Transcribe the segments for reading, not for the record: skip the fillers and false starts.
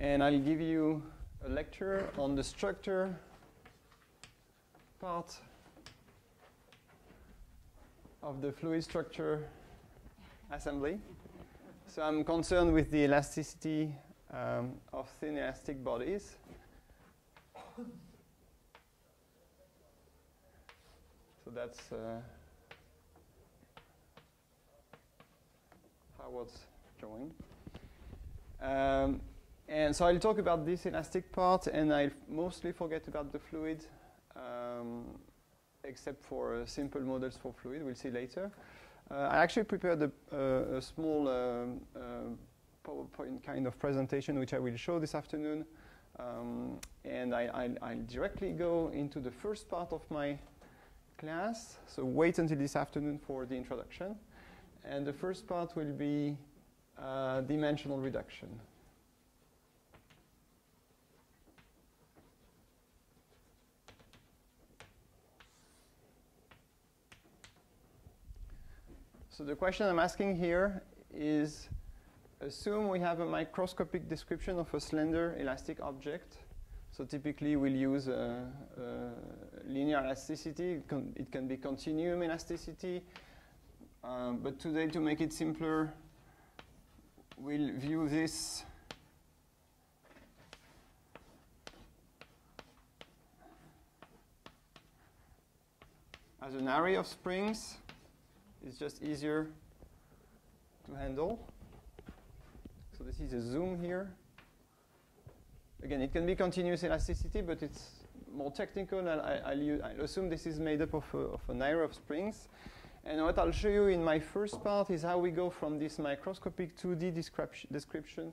and I'll give you a lecture on the structure part of the fluid structure assembly. So I'm concerned with the elasticity of thin elastic bodies. So that's Howard's drawing. And so I'll talk about this elastic part, and I'll mostly forget about the fluid, except for simple models for fluid. We'll see later. I actually prepared a small PowerPoint kind of presentation, which I will show this afternoon. And I'll directly go into the first part of my class. So wait until this afternoon for the introduction. And the first part will be dimensional reduction. So the question I'm asking here is, assume we have a microscopic description of a slender elastic object. So typically we'll use linear elasticity. It can be continuum elasticity. But today, to make it simpler, we'll view this as an array of springs. It's just easier to handle. So this is a zoom here. Again, it can be continuous elasticity, but it's more technical. I'll assume this is made up of an array of springs. And what I'll show you in my first part is how we go from this microscopic 2D description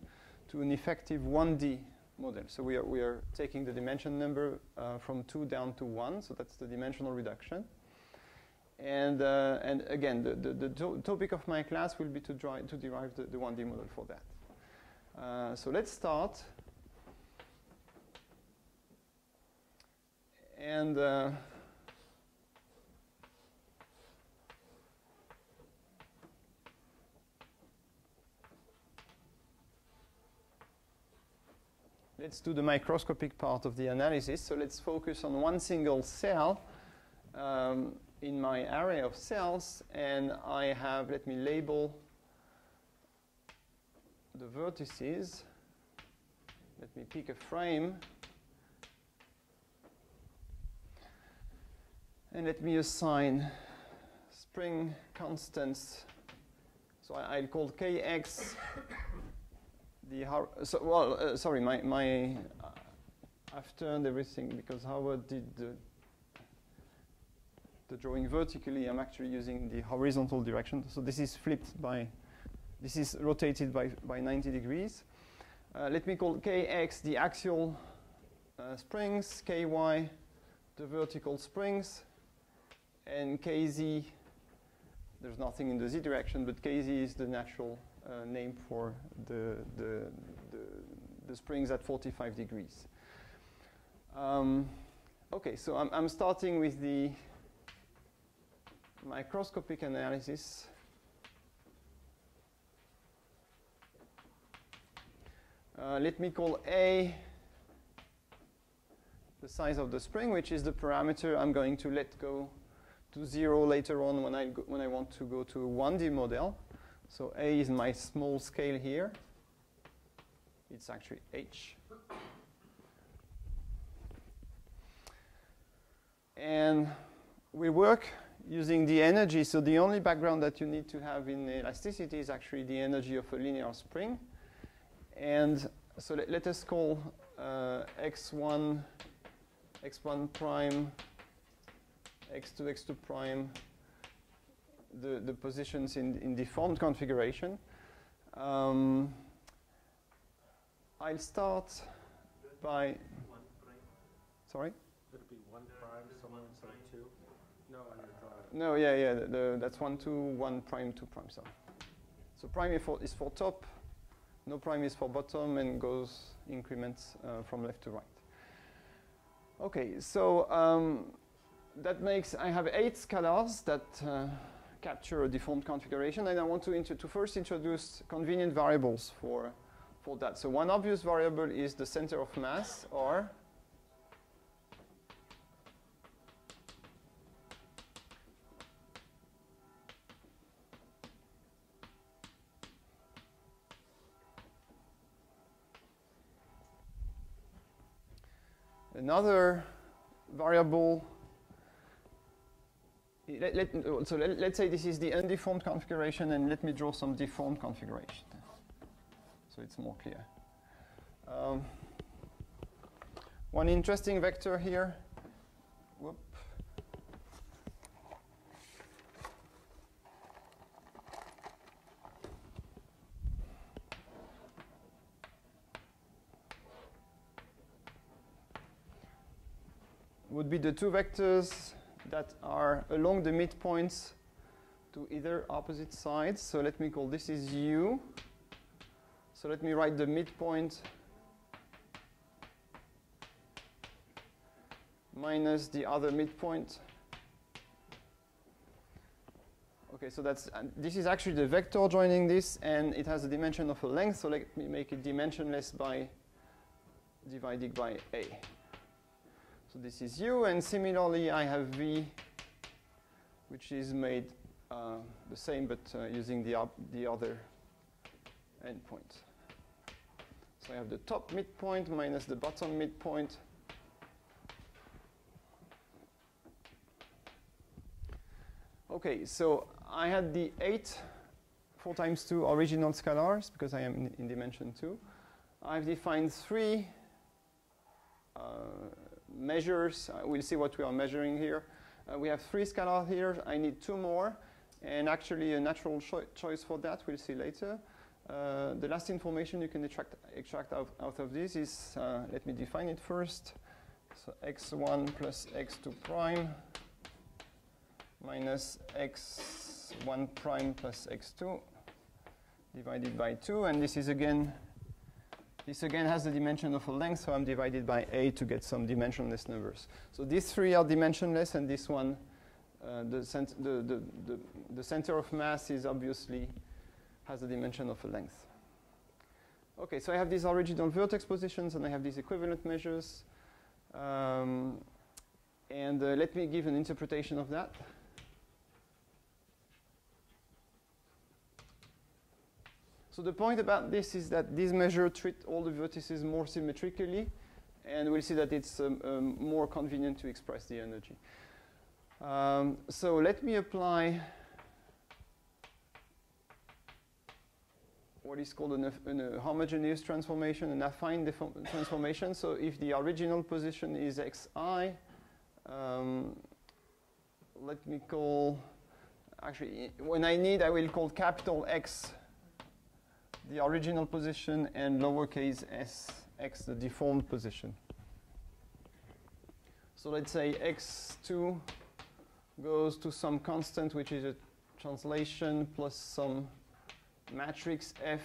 to an effective 1D model. So we are taking the dimension number from 2 down to 1. So that's the dimensional reduction. And again, the topic of my class will be to derive the 1D model for that. So let's start. And let's do the microscopic part of the analysis. So let's focus on one single cell in my array of cells. And I have, let me label the vertices. Let me pick a frame. And let me assign spring constants. So I'll call Kx the sorry, I've turned everything because Howard did the drawing vertically. I'm actually using the horizontal direction. So this is flipped this is rotated by 90 degrees. Let me call Kx the axial springs, Ky the vertical springs, and Kz, there's nothing in the z direction, but Kz is the natural name for the springs at 45 degrees. Okay, so I'm starting with the microscopic analysis. Let me call A the size of the spring, which is the parameter I'm going to let go to 0 later on when I want to go to a 1D model. So A is my small scale here. It's actually H. And we work using the energy. So the only background that you need to have in elasticity is actually the energy of a linear spring. And so let us call x1 prime, x2, x2 prime, the positions in deformed configuration. I'll start by, sorry? Would it be 1 prime somewhere instead of 2? No, on your drawing. No, yeah, that's 1, 2, 1 prime, 2 prime. So prime is for top, no prime is for bottom, and goes increments from left to right. Okay, so that makes, I have 8 scalars that capture a deformed configuration, and I want to first introduce convenient variables for for that. So one obvious variable is the center of mass, or another variable. Let's say this is the undeformed configuration, and let me draw some deformed configuration so it's more clear. One interesting vector here. Whoop. Would be the two vectors that are along the midpoints to either opposite sides. So let me call this is U. So let me write the midpoint minus the other midpoint. Okay, so that's this is actually the vector joining this, and it has a dimension of a length. So let me make it dimensionless by dividing by A. So this is U, and similarly I have V, which is made the same, but using the other endpoint. So I have the top midpoint minus the bottom midpoint. Okay, so I had the 8 4 times 2 original scalars, because I am in dimension 2. I've defined 3 measures. We'll see what we are measuring here. We have 3 scalars here. I need 2 more, and actually a natural choice for that we'll see later. The last information you can extract out of this is, let me define it first. So x1 plus x2 prime minus x1 prime plus x2 divided by 2, and this again has the dimension of a length, so I'm divided by A to get some dimensionless numbers. So these 3 are dimensionless, and this one, the center of mass is obviously has a dimension of a length. Okay, so I have these original vertex positions, and I have these equivalent measures. And let me give an interpretation of that. So the point about this is that these measures treat all the vertices more symmetrically, and we'll see that it's more convenient to express the energy. So let me apply what is called a homogeneous transformation, an affine transformation. So if the original position is xi, let me call, actually, when I need, I will call capital X the original position, and lowercase s x the deformed position. So let's say x2 goes to some constant, which is a translation plus some matrix f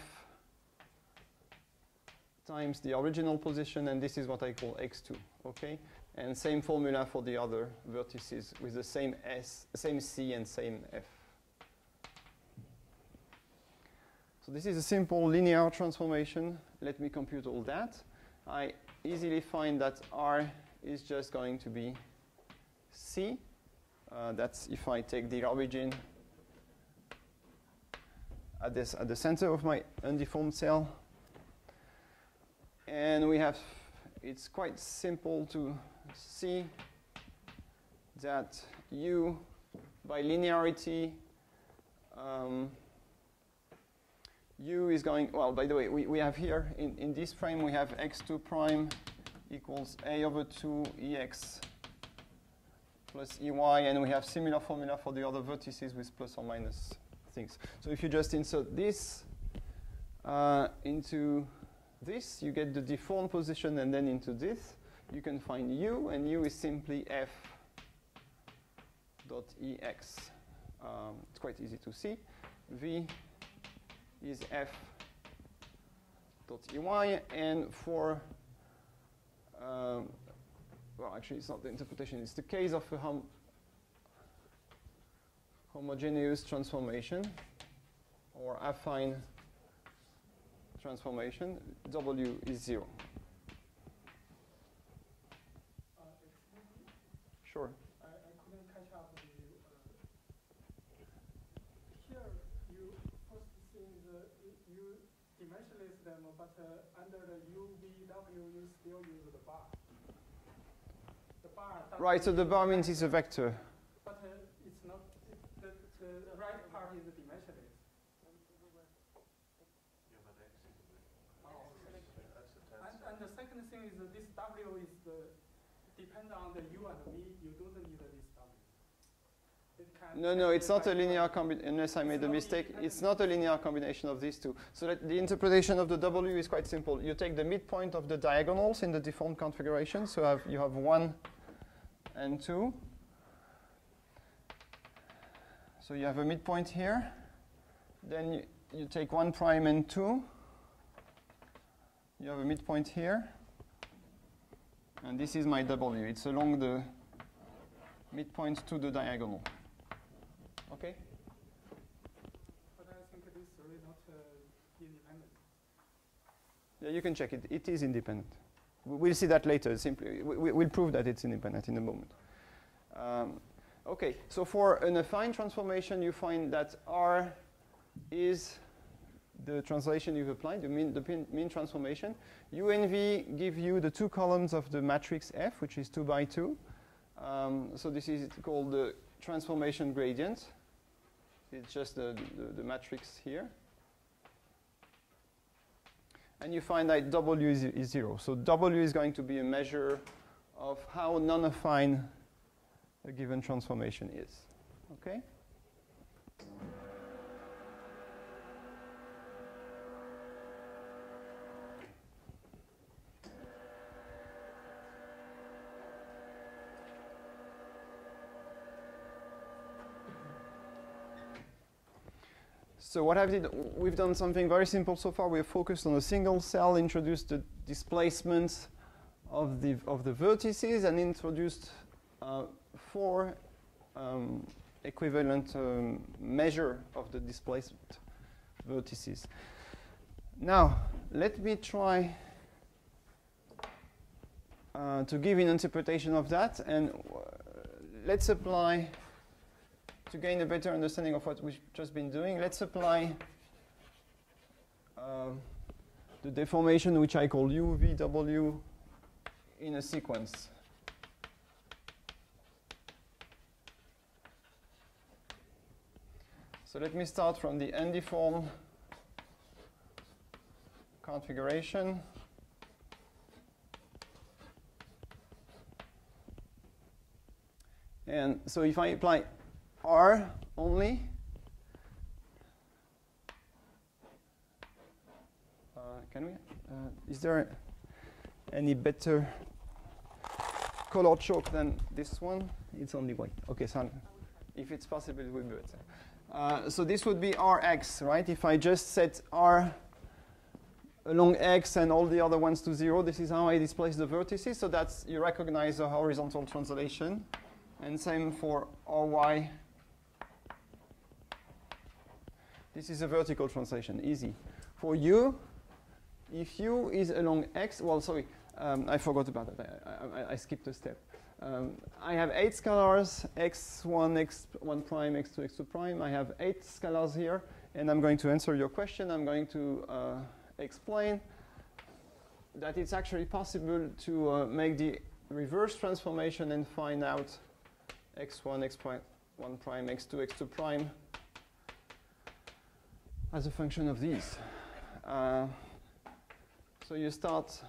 times the original position, and this is what I call x2. Okay, and same formula for the other vertices with the same s, same c, and same f. So this is a simple linear transformation. Let me compute all that. I easily find that R is just going to be C. That's if I take the origin at the center of my undeformed cell. And we have, it's quite simple to see that U, by linearity, U is going, well, by the way, we have here, in this frame, we have x2 prime equals a over 2 ex plus ey, and we have similar formula for the other vertices with plus or minus things. So if you just insert this into this, you get the deformed position, and then into this, you can find U, and U is simply f dot ex. It's quite easy to see. V is f dot ey, and for, well, actually, it's not the interpretation. It's the case of a homogeneous transformation or affine transformation, W is 0. Sure. I couldn't catch up with you. Here, you first thing you dimensionless them, but under the UVW, you still use the bar. The bar. Right. So the bar means it's a vector. But it's not. The right part is dimensionless. And the second thing is this W is depend on the U and V. You don't need this W. No, it's not a linear combination, unless I made a mistake. It's not a linear combination of these two. So that the interpretation of the W is quite simple. You take the midpoint of the diagonals in the deformed configuration. So you have 1 and 2. So you have a midpoint here. Then you take 1 prime and 2. You have a midpoint here. And this is my W. It's along the midpoint to the diagonal. Okay? But I think this is really not independent. Yeah, you can check it. It is independent. We'll see that later. Simply, we'll prove that it's independent in a moment. Okay, so for an affine transformation, you find that R is the translation you've applied, the mean transformation. U and V give you the 2 columns of the matrix F, which is 2 by 2. So this is called the transformation gradient. It's just the matrix here. And you find that W is 0. So W is going to be a measure of how non-affine a given transformation is. Okay? So what we've done something very simple so far. We've focused on a single cell, introduced the displacement of the vertices, and introduced 4 equivalent measure of the displacement vertices. Now, let me try to give an interpretation of that, and let's apply, to gain a better understanding of what we've just been doing, let's apply the deformation which I call UVW in a sequence. So let me start from the undeformed configuration. And so if I apply R only, can we? Is there any better color chalk than this one? It's only white. Okay, so if it's possible, it will be better. So this would be Rx, right? If I just set R along X and all the other ones to 0, this is how I displace the vertices. So that's, you recognize the horizontal translation. And same for Ry. This is a vertical translation, easy. For U, if U is along X, well, sorry, I forgot about that. I skipped a step. I have 8 scalars, x1, x1 prime, x2, x2 prime. I have 8 scalars here, and I'm going to answer your question. I'm going to explain that it's actually possible to make the reverse transformation and find out x1, x1 prime, x2, x2 prime as a function of these. So you start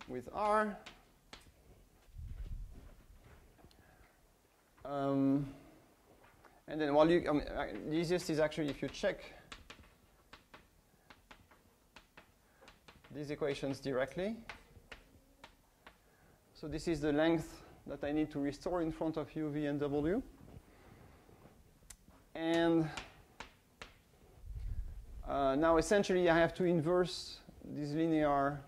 with R. And then while you, the easiest is actually if you check these equations directly. So this is the length that I need to restore in front of U, V, and W. And now essentially I have to inverse these linear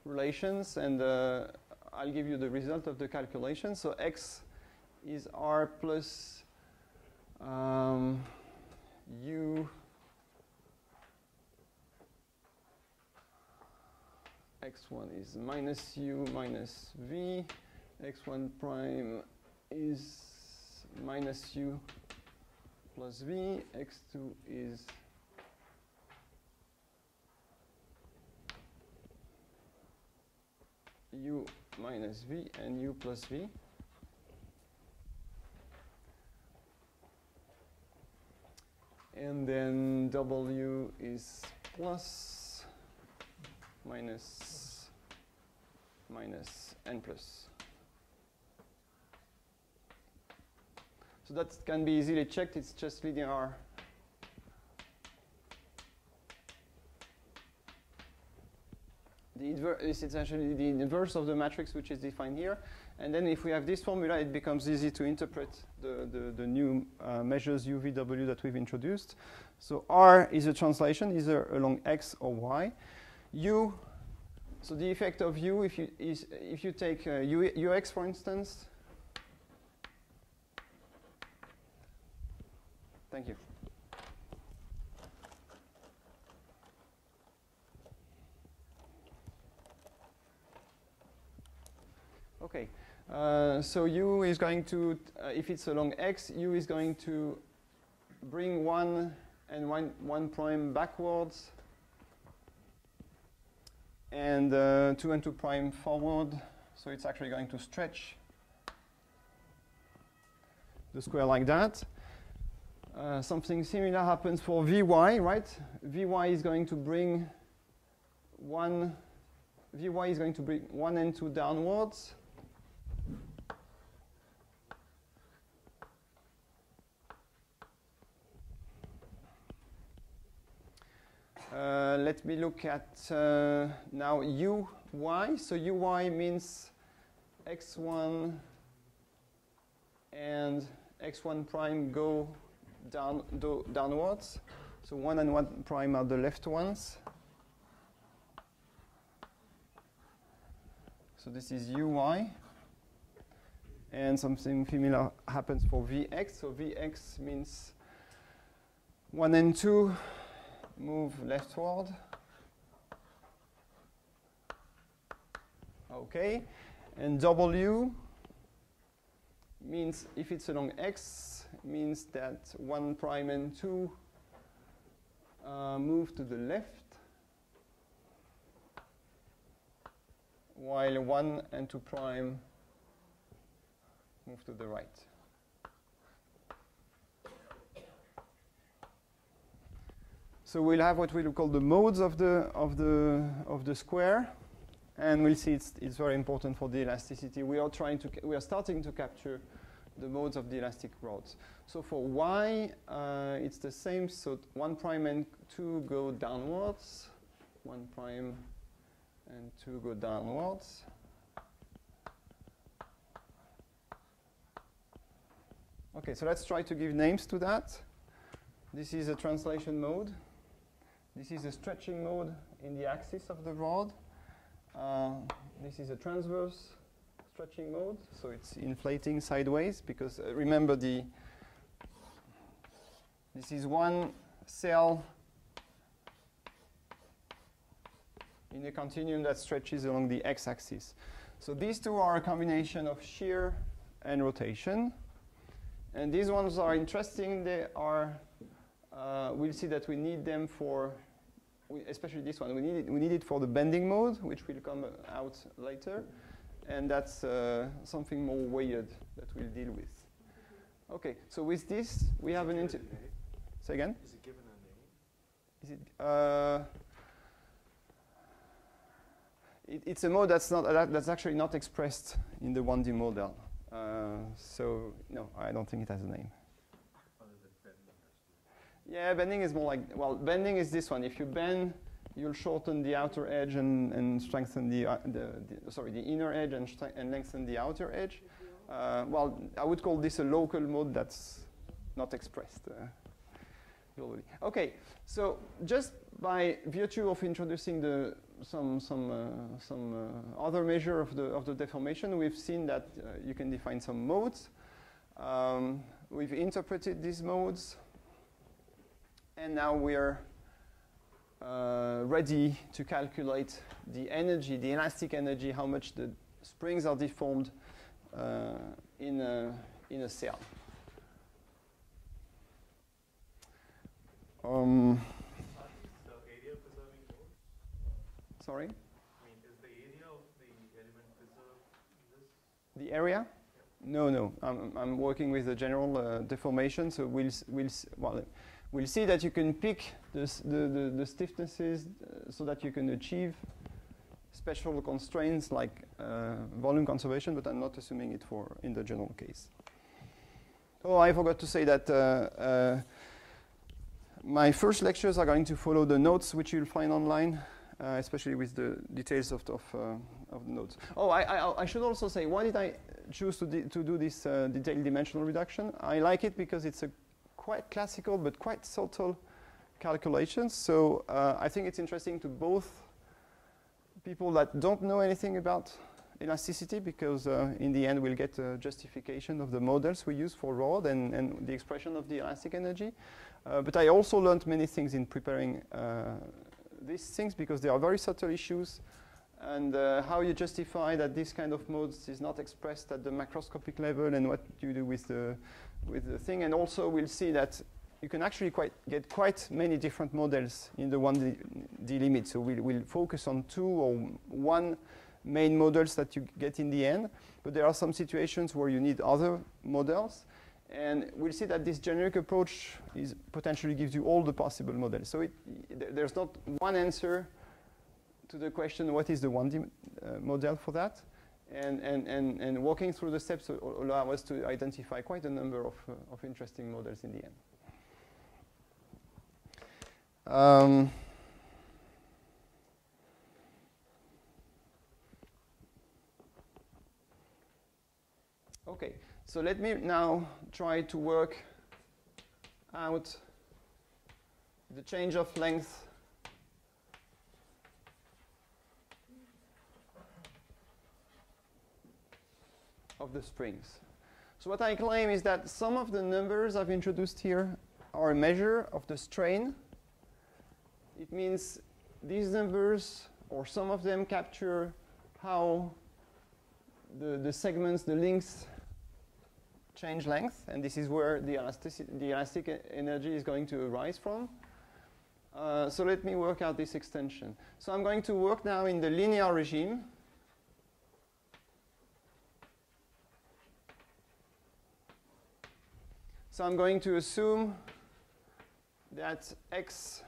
relations, and I'll give you the result of the calculation. So X is R plus U x1 is minus u minus v, x1 prime is minus u plus v, x2 is u minus v and u plus v. And then w is plus minus minus n plus. So that can be easily checked. It's just linear. Is essentially the inverse of the matrix which is defined here. And then if we have this formula, it becomes easy to interpret the new measures u, v, w that we've introduced. So R is a translation, either along x or y. U, so the effect of u, if you take ux, for instance. Thank you. Okay, so u is going to, if it's along x, u is going to bring 1 and 1 prime backwards, and 2 and 2 prime forward. So it's actually going to stretch the square like that. Something similar happens for Vy, right? Vy is going to bring 1 and 2 downwards. Let me look at now uy. So uy means x1 and x1 prime go downwards. So 1 and 1 prime are the left ones. So this is uy. And something similar happens for vx. So vx means 1 and 2 move leftward. Okay. And w means, if it's along x, means that 1 prime and 2 move to the left, while 1 and 2 prime move to the right. So we'll have what we'll call the modes of the square, and we'll see it's very important for the elasticity. We are starting to capture the modes of the elastic rods. So for y, it's the same. So 1 prime and 2 go downwards. 1 prime and 2 go downwards. Okay, so let's try to give names to that. This is a translation mode. This is a stretching mode in the axis of the rod. This is a transverse stretching mode, so it's inflating sideways because remember this is one cell in a continuum that stretches along the x-axis. So these two are a combination of shear and rotation, and these ones are interesting. They are we'll see that we need them for, especially this one, we need it for the bending mode, which will come out later. And that's something more weighted that we'll deal with. Okay, so with this, we have an say again? Is it given a name? Is it? It's a mode that's actually not expressed in the 1D model. So no, I don't think it has a name. Other than bending or something? Yeah, bending is more like, well, bending is this one. If you bend, you'll shorten the outer edge and strengthen the inner edge and lengthen the outer edge. Well, I would call this a local mode that's not expressed globally. Okay, so just by virtue of introducing some other measure of the deformation, we've seen that you can define some modes. We've interpreted these modes, and now we're ready to calculate the energy, the elastic energy, how much the springs are deformed in a cell. Are these area preserving modes? Sorry? I mean, is the area of the element preserved in this? The area? No, no. I'm working with the general deformation, so we'll see that you can pick the stiffnesses so that you can achieve special constraints like volume conservation, but I'm not assuming it in the general case. Oh, I forgot to say that my first lectures are going to follow the notes which you'll find online, especially with the details of the notes. Oh, I should also say, why did I choose to do this detailed dimensional reduction? I like it because it's a quite classical but quite subtle calculation. So I think it's interesting to both people that don't know anything about elasticity, because in the end we'll get a justification of the models we use for Roure and the expression of the elastic energy. But I also learned many things in preparing these things, because they are very subtle issues, and how you justify that this kind of modes is not expressed at the macroscopic level, and what you do with the thing. And also we'll see that you can actually get quite many different models in the 1D limit. So we'll focus on 2 or 1 main models that you get in the end, but there are some situations where you need other models. And we'll see that this generic approach potentially gives you all the possible models. So there's not one answer to the question, what is the 1D model for that? And walking through the steps allow us to identify quite a number of interesting models in the end. Okay. So let me now try to work out the change of length of the springs. So what I claim is that some of the numbers I've introduced here are a measure of the strain. It means these numbers, or some of them, capture how the segments, the links, change length, and this is where the elastic energy is going to arise from. So let me work out this extension. So I'm going to work now in the linear regime. So I'm going to assume that x,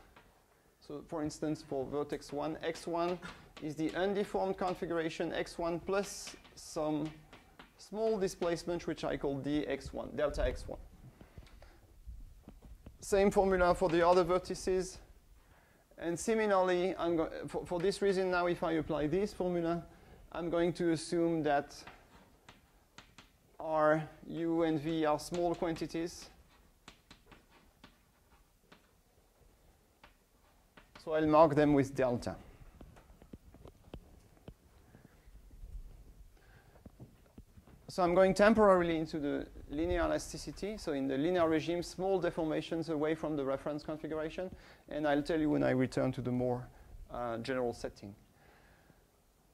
so for instance for vertex 1, x1 is the undeformed configuration x1 plus some small displacement which I call dx1, delta x1. Same formula for the other vertices. And similarly, for this reason now, if I apply this formula, I'm going to assume that R, U, and V are small quantities. So I'll mark them with delta. So I'm going temporarily into the linear elasticity. So in the linear regime, small deformations away from the reference configuration. And I'll tell you when I return to the more general setting.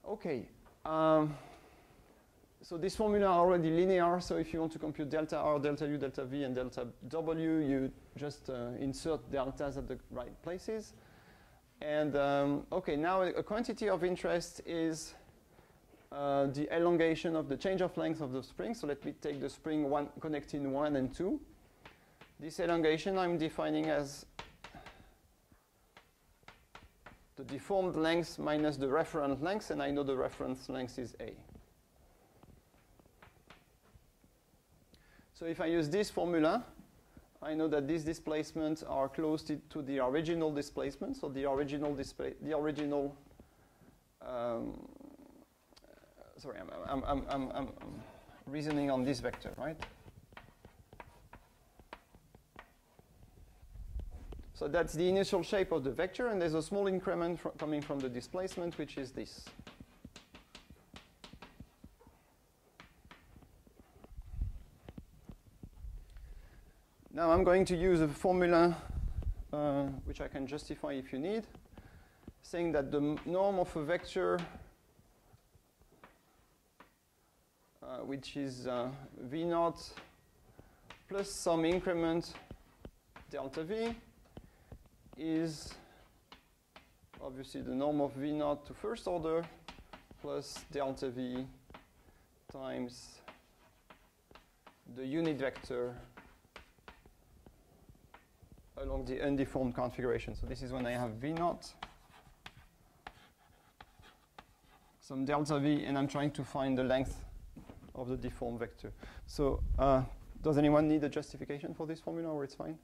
OK. So this formula are already linear. So if you want to compute delta R, delta U, delta V, and delta W, you just insert deltas at the right places. And OK, now a quantity of interest is the elongation of the change of length of the spring. So let me take the spring connecting 1 and 2. This elongation I'm defining as the deformed length minus the reference length, and I know the reference length is A. So if I use this formula, I know that these displacements are close to the original displacement. So the original sorry, I'm reasoning on this vector, right? So that's the initial shape of the vector, and there's a small increment coming from the displacement, which is this. Now I'm going to use a formula which I can justify if you need. saying that the norm of a vector, which is v naught plus some increment delta v, is obviously the norm of v naught to first order plus delta v times the unit vector along the undeformed configuration. So this is when I have v naught, some delta v, and I'm trying to find the length of the deformed vector. So does anyone need a justification for this formula, or it's fine?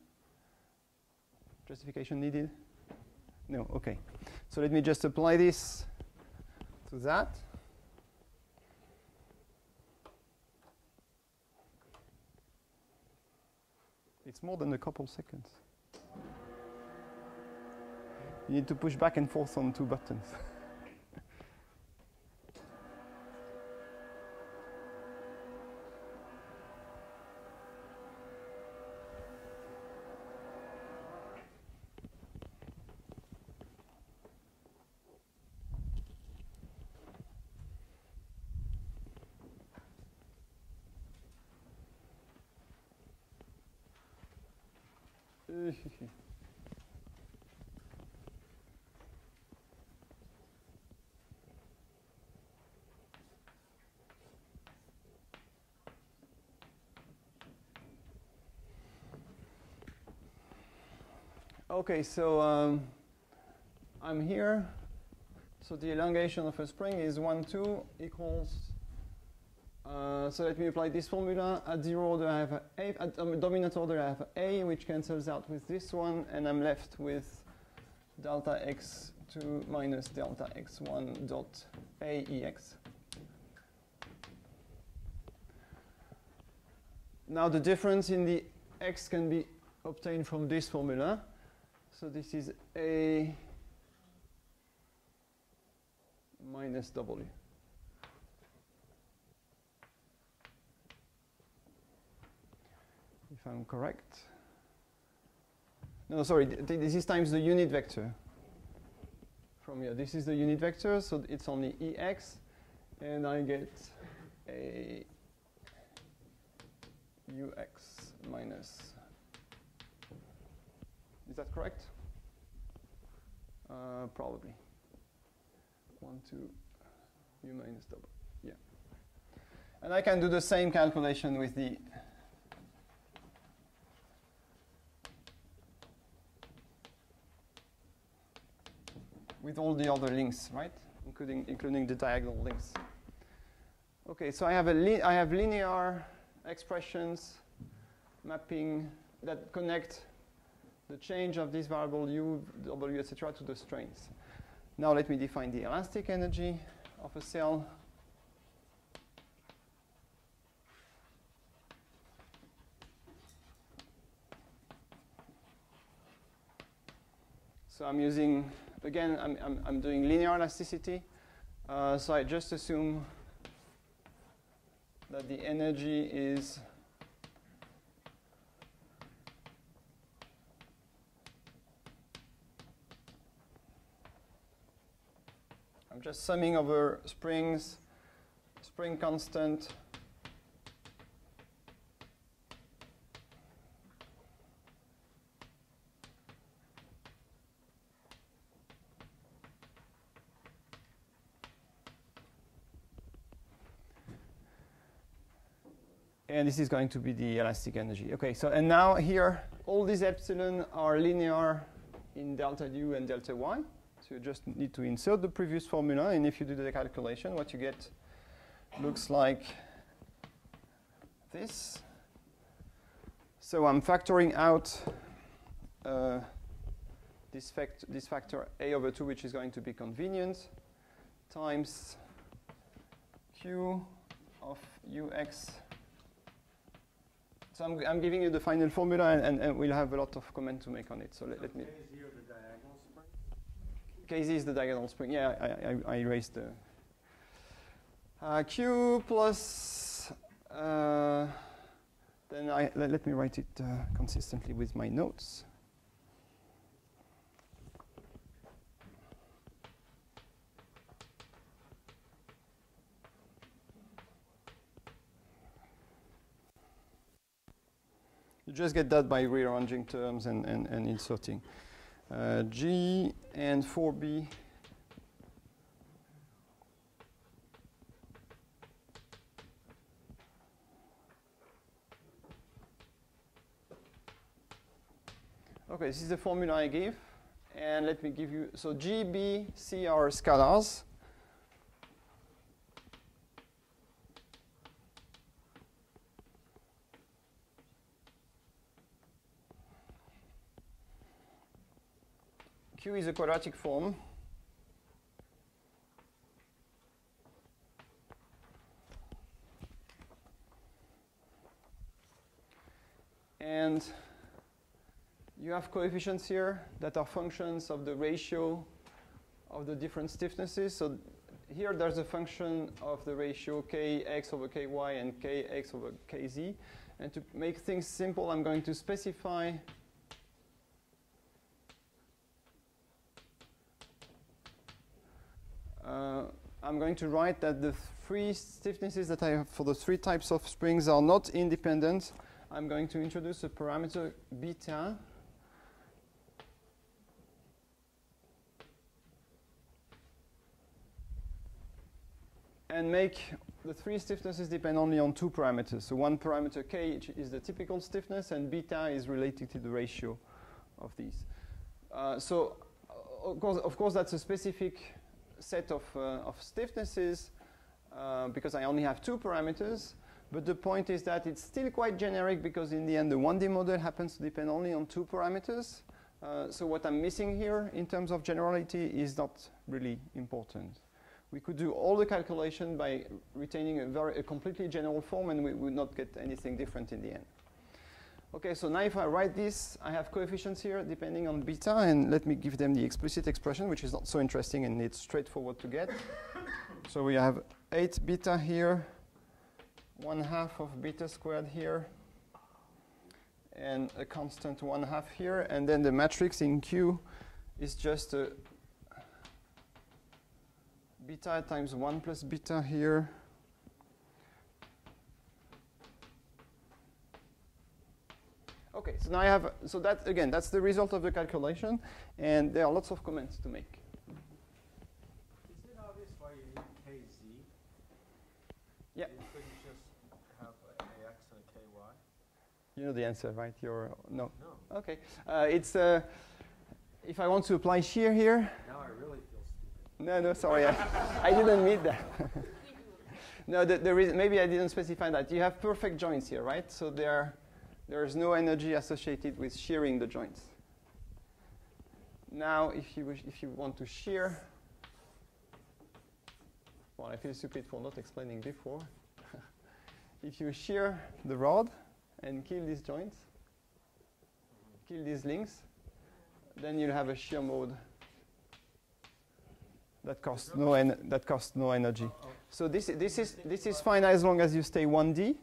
Justification needed? No, okay. So let me just apply this to that. It's more than a couple seconds. You need to push back and forth on 2 buttons. Okay, so I'm here. So the elongation of a spring is 1, 2 equals. So let me apply this formula. At 0 order, I have a, at dominant order, I have a, which cancels out with this one, and I'm left with delta x2 minus delta x1 dot aex. Now the difference in the x can be obtained from this formula. So this is a minus w. If I'm correct. No, sorry, this is times the unit vector. From here, this is the unit vector, so it's only ex, and I get a ux minus. Is that correct? Probably. 1, 2, u minus w. Yeah. And I can do the same calculation with the with all the other links, right? Including the diagonal links. Okay, so I have linear expressions mapping that connect the change of this variable u, w, etc. to the strains. Now let me define the elastic energy of a cell. So I'm using, again, I'm doing linear elasticity. So I just assume that the energy is I'm just summing over springs, spring constant, and this is going to be the elastic energy. Okay, so and now here, all these epsilon are linear in delta u and delta y. So you just need to insert the previous formula, and if you do the calculation, what you get looks like this. So I'm factoring out this factor a over 2, which is going to be convenient, times q of ux. So I'm giving you the final formula, and we'll have a lot of comment to make on it. So let me. KZ is the diagonal spring. Yeah, I erased the Q plus. Then let me write it consistently with my notes. You just get that by rearranging terms and inserting. G and 4B. Okay, this is the formula I gave. And let me give you, so G, B, C are scalars. Q is a quadratic form. And you have coefficients here that are functions of the ratio of the different stiffnesses. So here there's a function of the ratio kx over ky and kx over kz. And to make things simple, I'm going to specify I'm going to write that the three stiffnesses that I have for the three types of springs are not independent. I'm going to introduce a parameter beta. And make the three stiffnesses depend only on two parameters. So one parameter k is the typical stiffness, and beta is related to the ratio of these. So of course, that's a specific set of stiffnesses because I only have two parameters. But the point is that it's still quite generic because in the end, the 1D model happens to depend only on two parameters. So what I'm missing here in terms of generality is not really important. We could do all the calculation by retaining a completely general form, and we would not get anything different in the end. Okay, so now if I write this, I have coefficients here depending on beta, and let me give them the explicit expression, which is not so interesting and it's straightforward to get. So we have 8 beta here, 1/2 of beta squared here, and a constant 1/2 here, and then the matrix in Q is just a beta times 1 plus beta here. Okay, so now I have, so that again, that's the result of the calculation, and there are lots of comments to make. Is it obvious why you need KZ? Yeah. You couldn't just have an AX and a KY? You know the answer, right? You're, no. No. Okay, it's, if I want to apply shear here. Now I really feel stupid. No, sorry, I didn't mean that. No, the reason, maybe I didn't specify that. You have perfect joints here, right? So there's no energy associated with shearing the joints. Now, if you want to shear, well, I feel stupid for not explaining before. If you shear the rod and kill these joints, kill these links, then you'll have a shear mode that costs no energy. So this is fine as long as you stay 1D,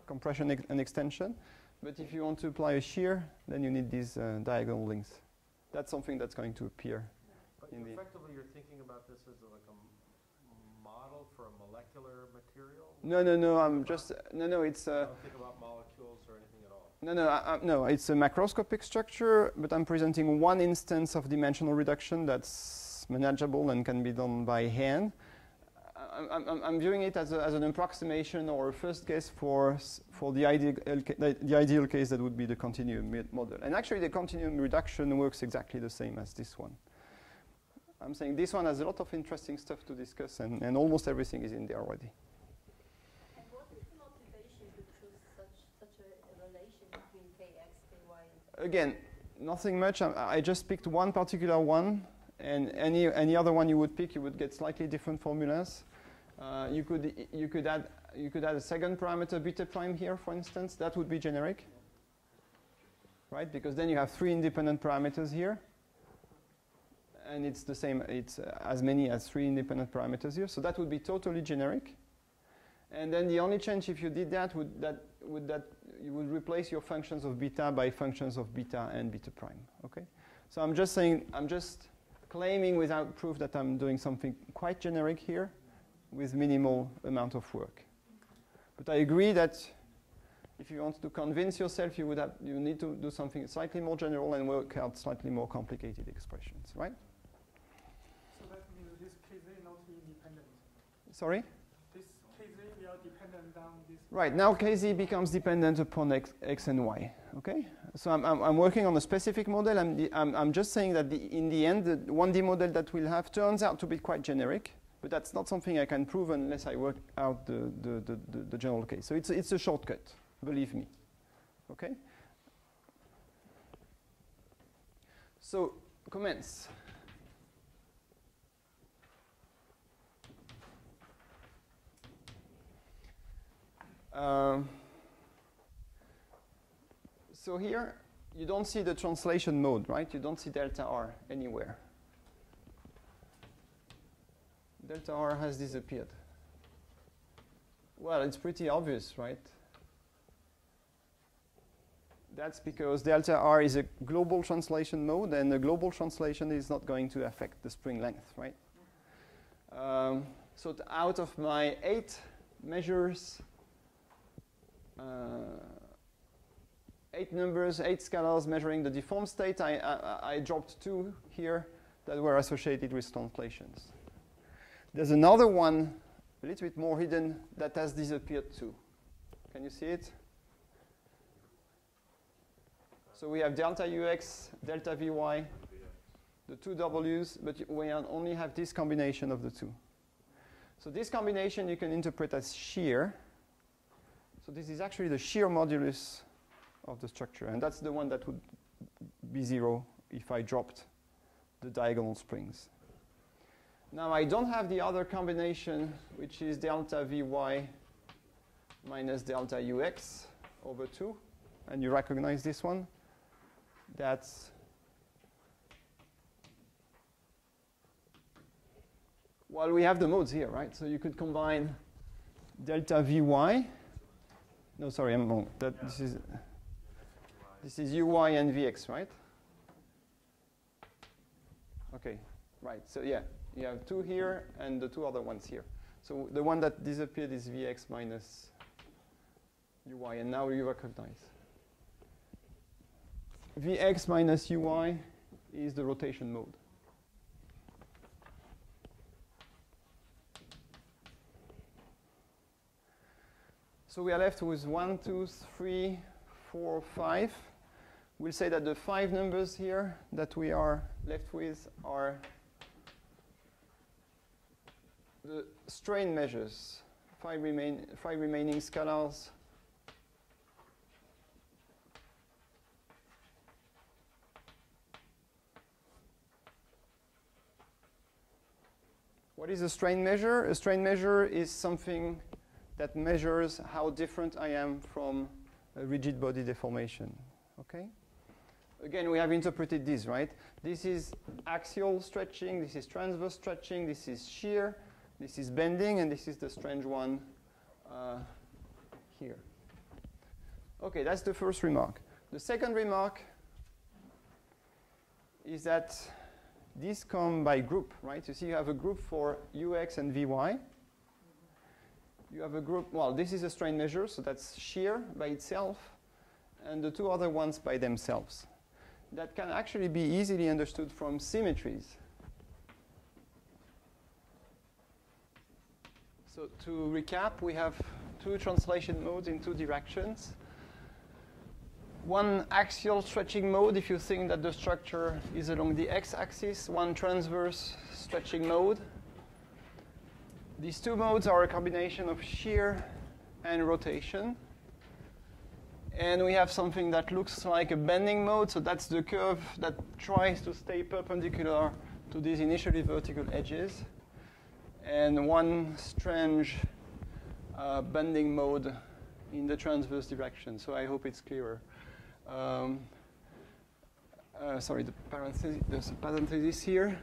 compression and extension. But if you want to apply a shear, then you need these diagonal links. That's something that's going to appear. But effectively, you're thinking about this as like a model for a molecular material? No. I'm just no. It's. Don't think about molecules or anything at all. No. It's a macroscopic structure, but I'm presenting one instance of dimensional reduction that's manageable and can be done by hand. I'm viewing it as an approximation or a first guess for the ideal case that would be the continuum model. And actually, the continuum reduction works exactly the same as this one. I'm saying this one has a lot of interesting stuff to discuss, and almost everything is in there already. And what is the motivation to choose such a relation between kx, ky, and Again, nothing much. I just picked one particular one, and any other one you would pick, you would get slightly different formulas. You could add a second parameter beta prime here, for instance. That would be generic, right? Because then you have 3 independent parameters here, and it's the same. It's as many as 3 independent parameters here. So that would be totally generic. And then the only change, if you did that, you would replace your functions of beta by functions of beta and beta prime. Okay. So I'm just claiming without proof that I'm doing something quite generic here, with minimal amount of work. But I agree that if you want to convince yourself, you need to do something slightly more general and work out slightly more complicated expressions, right? So that means this KZ not independent. Sorry? This KZ will dependent on this. Right, now KZ becomes dependent upon x and y, okay? So I'm working on a specific model. I'm just saying that in the end, the 1D model that we'll have turns out to be quite generic, but that's not something I can prove unless I work out the general case. So it's a shortcut, believe me, okay? So, comments. So here, you don't see the translation mode, right? You don't see delta R anywhere. Delta R has disappeared. Well, it's pretty obvious, right? That's because delta R is a global translation mode, and the global translation is not going to affect the spring length, right? So out of my 8 measures, 8 numbers, 8 scalars measuring the deformed state, I dropped 2 here that were associated with translations. There's another one, a little bit more hidden, that has disappeared too. Can you see it? So we have delta ux, delta vy, the 2 w's, but we only have this combination of the 2. So this combination you can interpret as shear. So this is actually the shear modulus of the structure, and that's the one that would be 0 if I dropped the diagonal springs. Now I don't have the other combination, which is delta vy minus delta ux over 2, and you recognize this one. That's well, we have the modes here, right? So you could combine delta vy. No, sorry, I'm wrong. This is uy and vx, right? Okay, right. So yeah, you have 2 here and the 2 other ones here. So the one that disappeared is vx minus uy, and now you recognize. Vx minus uy is the rotation mode. So we are left with 1, 2, 3, 4, 5. We'll say that the 5 numbers here that we are left with are the strain measures, 5 remaining scalars. What is a strain measure? A strain measure is something that measures how different I am from a rigid body deformation, okay? Again, we have interpreted this, right? This is axial stretching, this is transverse stretching, this is shear, this is bending, and this is the strange one here. Okay, that's the first remark. The second remark is that these come by group, right? You see you have a group for ux and vy. You have a group, well, this is a strain measure, so that's shear by itself, and the 2 other ones by themselves. That can actually be easily understood from symmetries. So to recap, we have 2 translation modes in 2 directions. One axial stretching mode if you think that the structure is along the x-axis, one transverse stretching mode. These 2 modes are a combination of shear and rotation. And we have something that looks like a bending mode. So that's the curve that tries to stay perpendicular to these initially vertical edges. And one strange bending mode in the transverse direction. So I hope it's clearer. Sorry, there's a parenthesis here.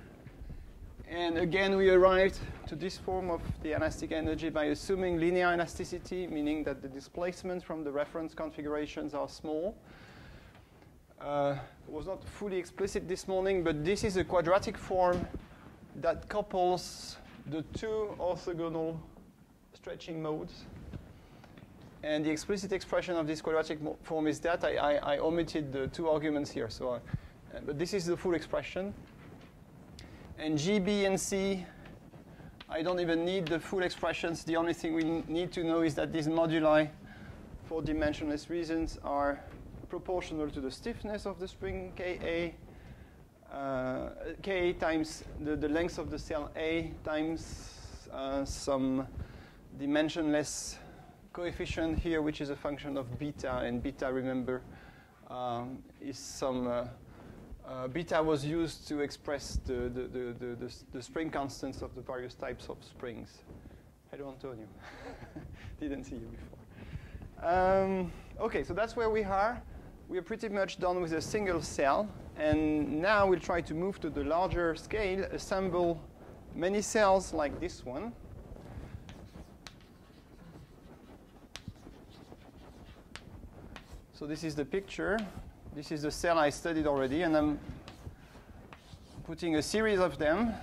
And again, we arrived to this form of the elastic energy by assuming linear elasticity, meaning that the displacements from the reference configurations are small. It was not fully explicit this morning, but this is a quadratic form that couples the 2 orthogonal stretching modes And the explicit expression of this quadratic form is that. I omitted the 2 arguments here. So, but this is the full expression. And G, B, and C, I don't even need the full expressions. The only thing we need to know is that these moduli, for dimensionless reasons, are proportional to the stiffness of the spring Ka. Ka times the length of the cell A times some dimensionless coefficient here, which is a function of beta. And beta, remember, is some beta was used to express the spring constants of the various types of springs. Hello, Antonio. Didn't see you before. Okay, so that's where we are. We are pretty much done with a single cell. And now we'll try to move to the larger scale, assemble many cells like this one. So this is the picture. This is the cell I studied already, and I'm putting a series of them.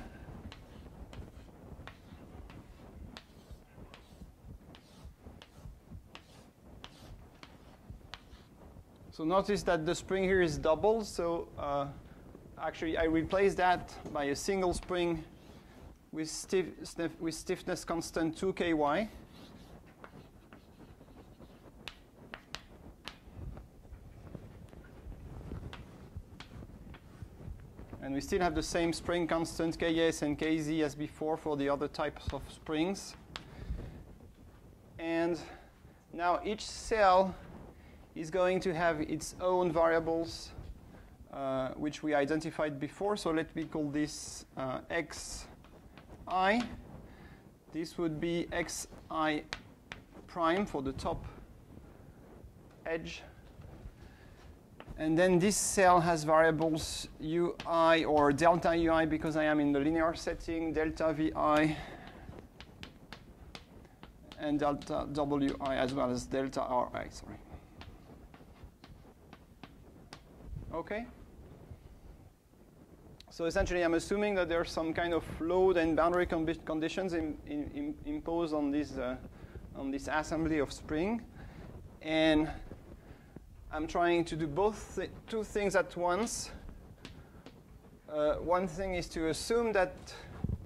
So notice that the spring here is doubled. So actually, I replace that by a single spring with stiffness constant 2 ky. And we still have the same spring constant Ks and Kz as before for the other types of springs. And now each cell is going to have its own variables, which we identified before. So let me call this xi. This would be xi prime for the top edge. And then this cell has variables ui or delta ui because I am in the linear setting, delta vi, and delta wi as well as delta ri, sorry. Okay? So essentially, I'm assuming that there's some kind of load and boundary conditions imposed on this assembly of spring. And I'm trying to do two things at once. One thing is to assume that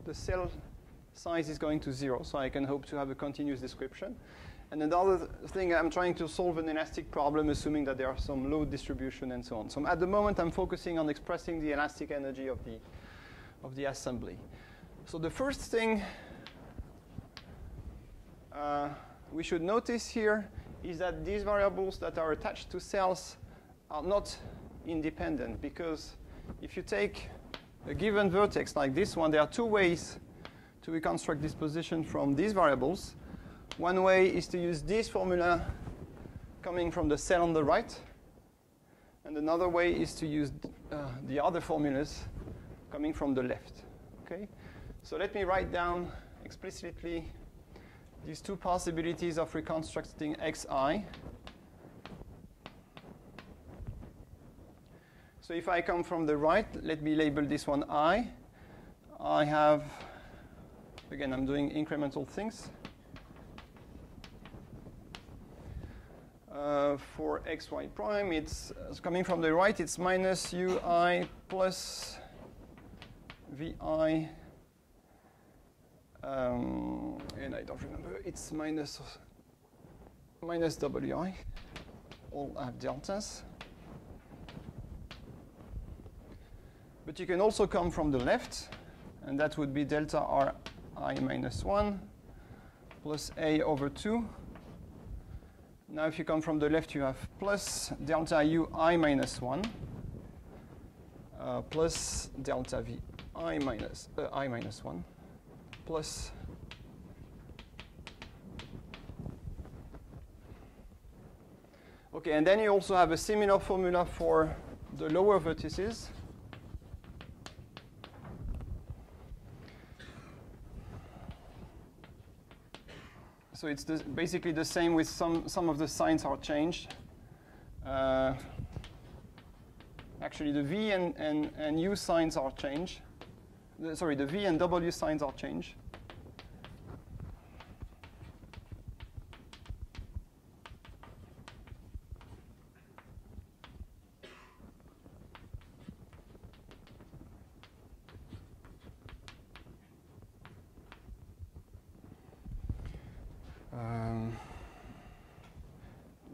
the cell size is going to 0, so I can hope to have a continuous description. And another thing, I'm trying to solve an elastic problem, assuming that there are some load distribution and so on. So at the moment, I'm focusing on expressing the elastic energy of the assembly. So the first thing we should notice here is that these variables that are attached to cells are not independent, because if you take a given vertex like this one, there are 2 ways to reconstruct this position from these variables. One way is to use this formula coming from the cell on the right, and another way is to use the other formulas coming from the left. Okay? So let me write down explicitly these 2 possibilities of reconstructing xi. So if I come from the right, let me label this one I. I have, again, I'm doing incremental things. For xy prime, it's coming from the right, it's minus ui plus vi. And I don't remember, it's minus wi. All have deltas. But you can also come from the left, and that would be delta ri minus 1 plus a over 2. Now if you come from the left, you have plus delta ui minus 1 plus delta vi minus I minus 1 plus okay, and then you also have a similar formula for the lower vertices. So it's basically the same with some of the signs are changed. Actually, the V and U signs are changed. Sorry, the V and W signs are changed.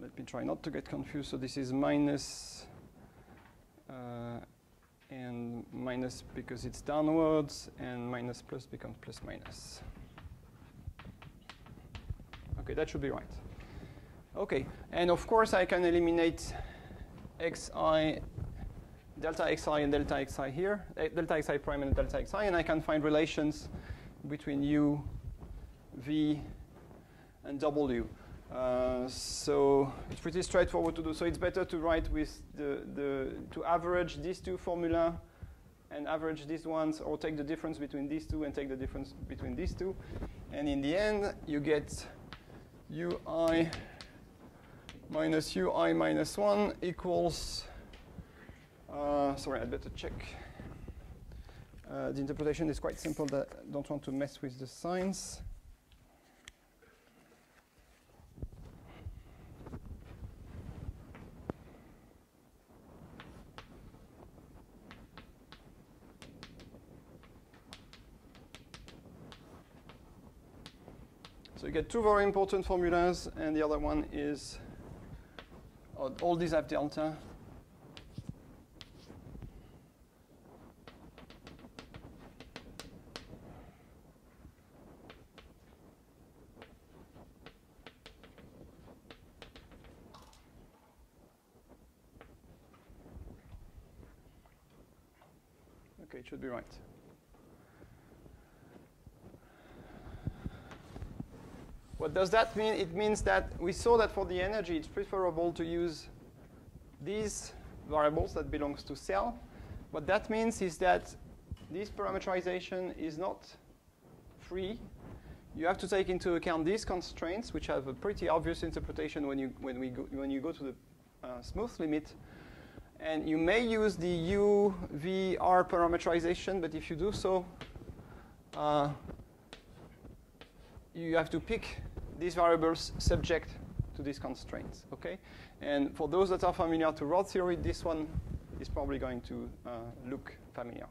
Let me try not to get confused. So this is minus and minus because it's downwards, and minus plus becomes plus minus. Okay, that should be right. Okay, and of course I can eliminate xi, delta xi and delta xi here, delta xi prime and delta xi, and I can find relations between u, v, and w. So it's pretty straightforward to do. So it's better to write with to average these two formula and average these ones, or take the difference between these two and take the difference between these two. And in the end, you get ui minus ui minus 1 equals, sorry, I'd better check. The interpretation is quite simple. That I don't want to mess with the signs. So you get two very important formulas, and the other one is, all these have delta. Okay, it should be right. What does that mean? It means that we saw that for the energy, it's preferable to use these variables that belongs to cell. What that means is that this parameterization is not free. You have to take into account these constraints, which have a pretty obvious interpretation when you go to the smooth limit. And you may use the u, v, r parameterization, but if you do so, you have to pick these variables subject to these constraints, okay? And for those that are familiar to rod theory, this one is probably going to look familiar.